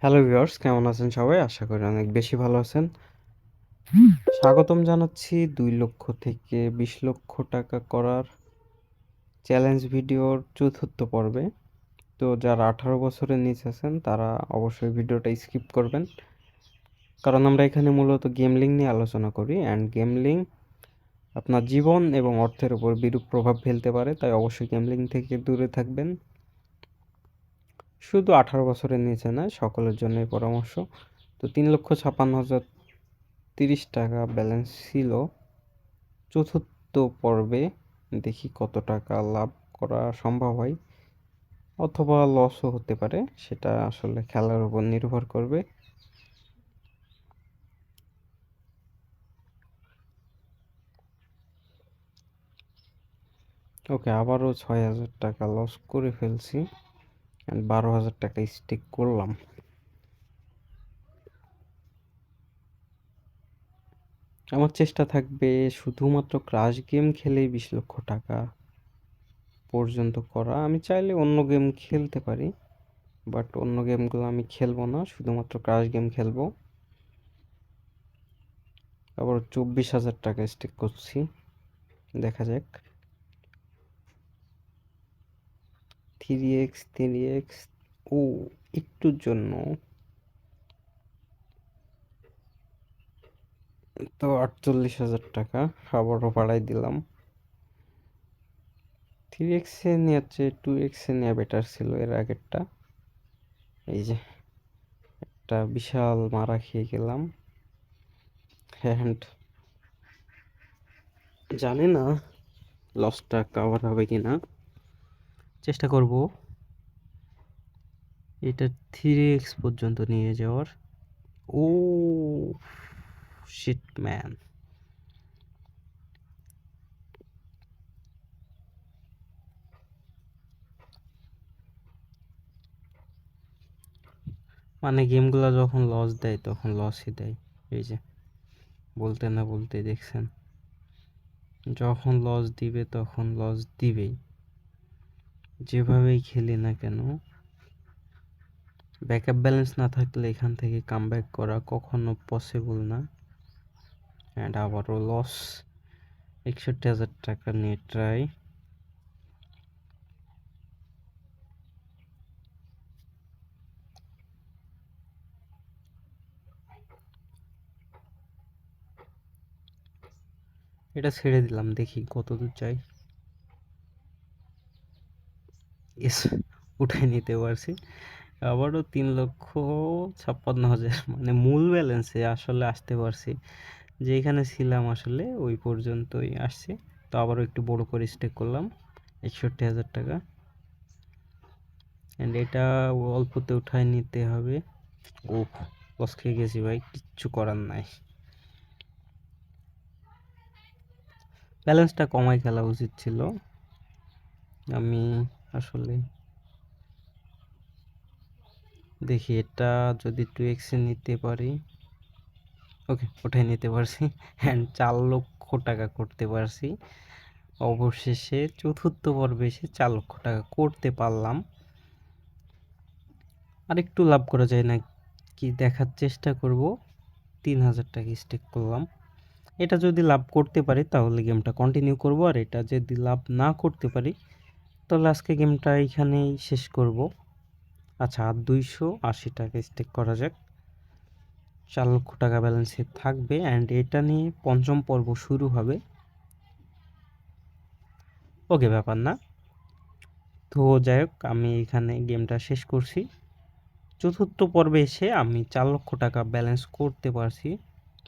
Hello viewers, কেমন আছেন সবাই? আশা করি অনেক বেশি ভালো আছেন। স্বাগতম জানাচ্ছি 2 লক্ষ থেকে 20 লক্ষ টাকা করার চ্যালেঞ্জ ভিডিওর চতুর্থ পর্বে। তো যারা 18 বছরের নিচে আছেন তারা অবশ্যই ভিডিওটা স্কিপ করবেন, কারণ আমরা এখানে মূলত গেমলিং নিয়ে আলোচনা করি অ্যান্ড গেমলিং আপনার জীবন এবং অর্থের উপর বিরূপ প্রভাব ফেলতে পারে, তাই অবশ্যই গেমলিং থেকে দূরে থাকবেন। শুধু 18 বছরের নিচে নয়, সকলের জন্যই পরামর্শ। তো 3,56,030 টাকা ব্যালেন্স ছিল চতুর্থ পর্বে। দেখি কত টাকা লাভ করা সম্ভব হয়, অথবা লসও হতে পারে, সেটা আসলে খেলার উপর নির্ভর করবে। ওকে, আবারও 6,000 টাকা লস করে ফেলছি অ্যান্ড 12,000 টাকা স্টেক করলাম। আমার চেষ্টা থাকবে শুধুমাত্র ক্রাশ গেম খেলেই 20 লক্ষ টাকা পর্যন্ত করা। আমি চাইলে অন্য গেম খেলতে পারি, বাট অন্য গেমগুলো আমি খেলবো না, শুধুমাত্র ক্রাশ গেম খেলবো। আবার 24,000 টাকা স্টেক করছি, দেখা যাক। 3x 3x, ও একটুর জন্য তো 48,000 টাকা আবারও বাড়াই দিলাম। 3x এ নেওয়ার চেয়ে 2x এ নেওয়া বেটার ছিল এর আগেরটা। এই যে একটা বিশাল মারা খেয়ে গেলাম। হ্যান্ড জানি না লসটা কভার হবে কিনা, চেষ্টা করব এটা 3x পর্যন্ত নিয়ে যাওয়ার। ও শিট ম্যান, মানে গেমগুলো যখন লস দেয় তখন লসই দেয়। এই যে বলতে না বলতে দেখছেন, যখন লস দিবে তখন লস দিবেই, যেভাবেই খেলি না কেন। ব্যাকআপ ব্যালেন্স না থাকলে এখান থেকে কামব্যাক করা কখনো পসিবল না। অ্যান্ড আবারও লস। 61,000 টাকা নিয়ে ট্রাই। এটা ছেড়ে দিলাম, দেখি কত দূর যাই। এস, উঠাই নিতে পারছি। আবারও 3,56,000, মানে মূল ব্যালেন্সে আসলে আসতে পারছি। যেখানে ছিলাম আসলে ওই পর্যন্তই আসছে। তো আবারও একটু বড় করে স্টেক করলাম 61,000 টাকা। অ্যান্ড এটা অল্পতে উঠায় নিতে হবে। ও লস খেয়ে গেছি ভাই, কিচ্ছু করার নাই। ব্যালেন্সটা কমাই খেলা উচিত ছিল। আমি আসলে দেখি এটা যদি 2x এ নিতে পারি। ওকে, ওঠাই নিতে পারছি অ্যান্ড 4 লক্ষ টাকা করতে পারছি। অবশেষে চতুর্থ পর্বে এসে 4 লক্ষ টাকা করতে পারলাম। আর একটু লাভ করা যায় না কি দেখার চেষ্টা করব। 3,000 টাকা স্টেক করলাম। এটা যদি লাভ করতে পারি তাহলে গেমটা কন্টিনিউ করব, আর এটা যদি লাভ না করতে পারি তাহলে আজকে গেমটা এইখানেই শেষ করব। আচ্ছা, আর 280 টাকা স্টেক করা যাক। 4 লক্ষ টাকা ব্যালেন্সে থাকবে অ্যান্ড এটা নিয়ে পঞ্চম পর্ব শুরু হবে। ওকে, ব্যাপার না। তো যাই হোক, আমি এখানে গেমটা শেষ করছি। চতুর্থ পর্বে এসে আমি 4 লক্ষ টাকা ব্যালেন্স করতে পারছি।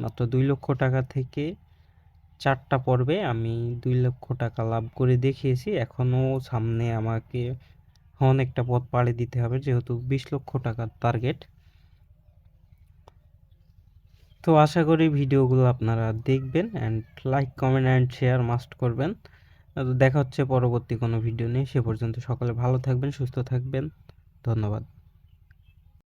মাত্র 2 লক্ষ টাকা থেকে 4টা পর্বে আমি 2 লক্ষ টাকা লাভ করে দেখিয়েছি। এখনও সামনে আমাকে অনেকটা পথ পাড়ি দিতে হবে, যেহেতু 20 লক্ষ টাকার টার্গেট। তো আশা করি ভিডিওগুলো আপনারা দেখবেন and like, comment and share must করবেন। তো দেখা হচ্ছে পরবর্তী কোনো ভিডিও নিয়ে। সে পর্যন্ত সকলে ভালো থাকবেন, সুস্থ থাকবেন। ধন্যবাদ।